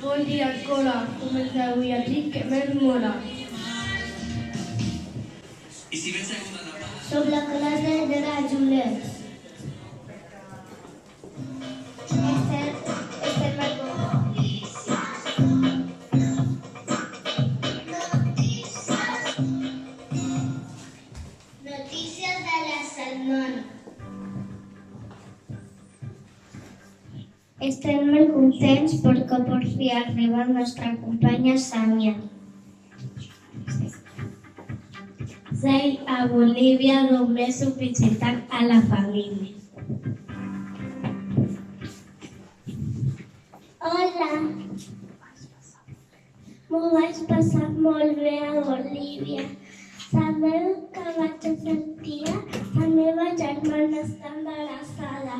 Bon dia, escola. Comença avui a dir que més mola. Soc la classe de la Juliet. Estem al Notícies de la setmana. Estem molt contents perquè per fi ha arribat la nostra companya Sàmia. Sei a Bolívia només visitant a la família. Hola! M'ho vaig passar molt bé a Bolívia. Sabeu que vaig a sentir? La meva germana està embarassada.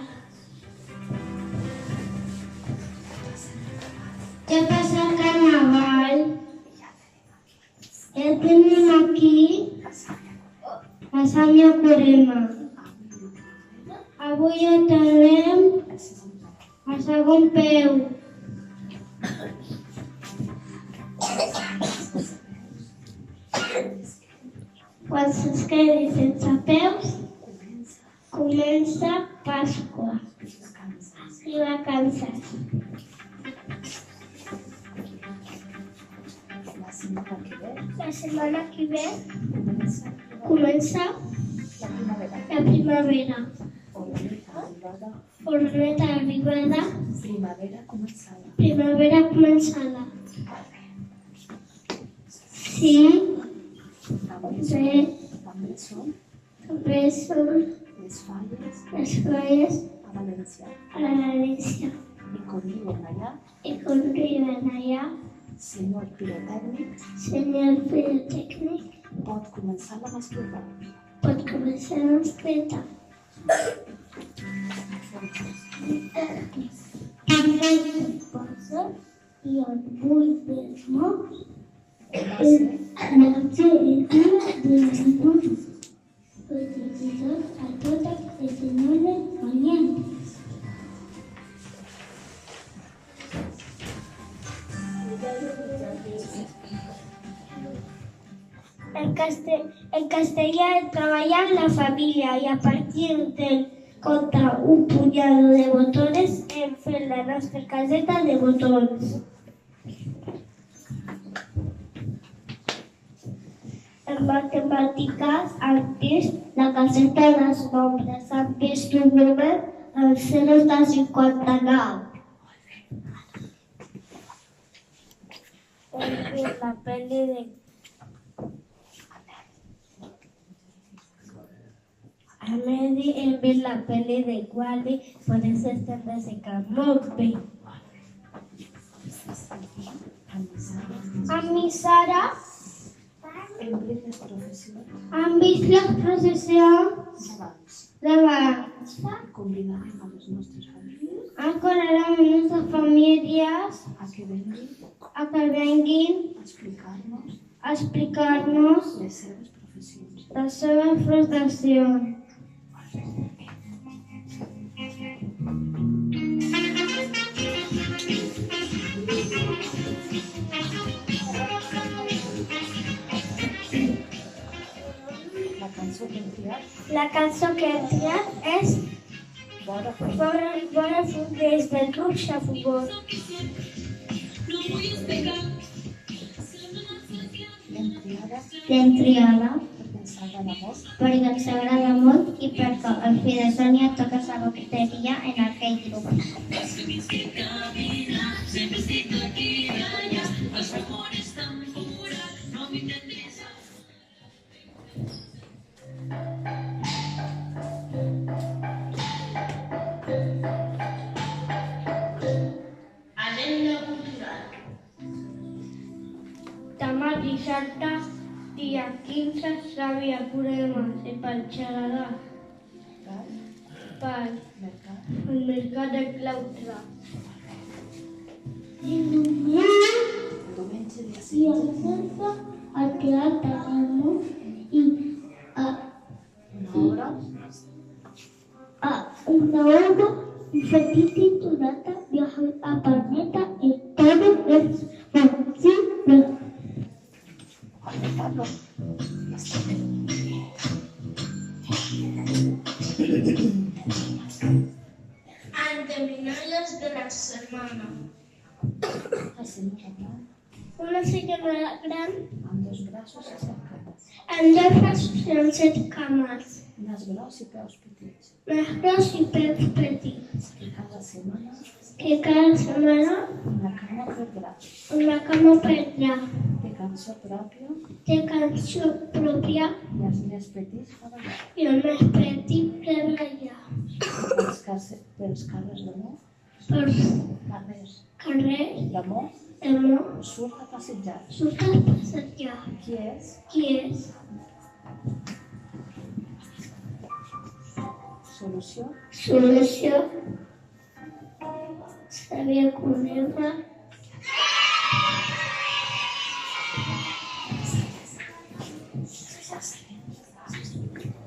Ja passa el carnaval. Ja tenim aquí a Sàmia Corema. Avui ja tenim a segon peu. Quan se'ls quedi sense peus, comença Pasqua i vacances. La setmana que ve comença la primavera. Horneta arribada, primavera començada. Sí, també són les falles a la València. I conviuen allà. Senyor pirotècnic, pot començar la mascleta. Pot començar la mascleta. I el 8 de maig és la gèria de l'impuls. Felicitacions a totes les senyores guanyants. En castellà treballant la família i a partir del conte un punyado de botones hem fet la nostra caseta de botons. En matemàtiques han vist la caseta dels nombres, han vist un número amb zeros de 59. Hem vist la pel·li de A Medi hem vist la pel·li de Wall-E, per això estem desencantant molt bé. Amb mi Sara hem vist les processions d'abans. Convidarem a les nostres famílies Encorarem a les nostres famílies a que venguin a explicar-nos les seves professions. les seves frustracions. La cançó que hem triat és Vora Funders del grup Xafogor. L'hem triada perquè ens agrada molt i perquè el fill de Sònia toca la bateria en aquell grup. Demà dissabte, dia 15, Sàmia Corema se penjarà pel mercat de Claustre. Diumenge, i el centre al Teatre del Món i a una obra infantil titulada Viaje a Planeta en todo el La senyora gran, Una senyora gran amb dos braços i set cames. amb dos braços i amb 7 cames, Nas gros i peus petits. més gros i peus petits, Que cada setmana que cada setmana una cama perdrà. una cama prendrà. Té cançó pròpia Té cançó pròpia i els més petits fa ballar. i el més petit treballa Pels carrers d'amor, per carrers carrer d'amor, de món. surt a passejar. Surt a passejar. Qui és? Qui és? Solució? Solució. Sabia conebre.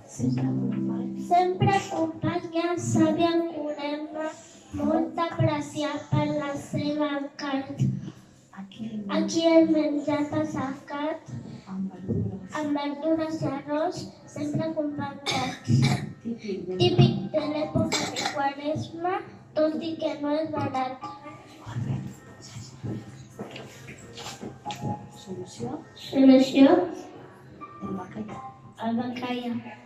Sempre acompany. Sempre acompanya Sàvia Conebre, molta gràcia per la seva encart. Aquí el menjar tassacat, Amb verdures. amb verdures i arròs, sempre acompanyats. Típic de Típic de l'època de Quaresma, tot i que no és barat. Solució? Solució, El bacallà. el bacallà.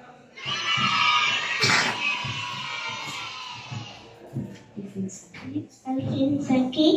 I fins aquí Fins aquí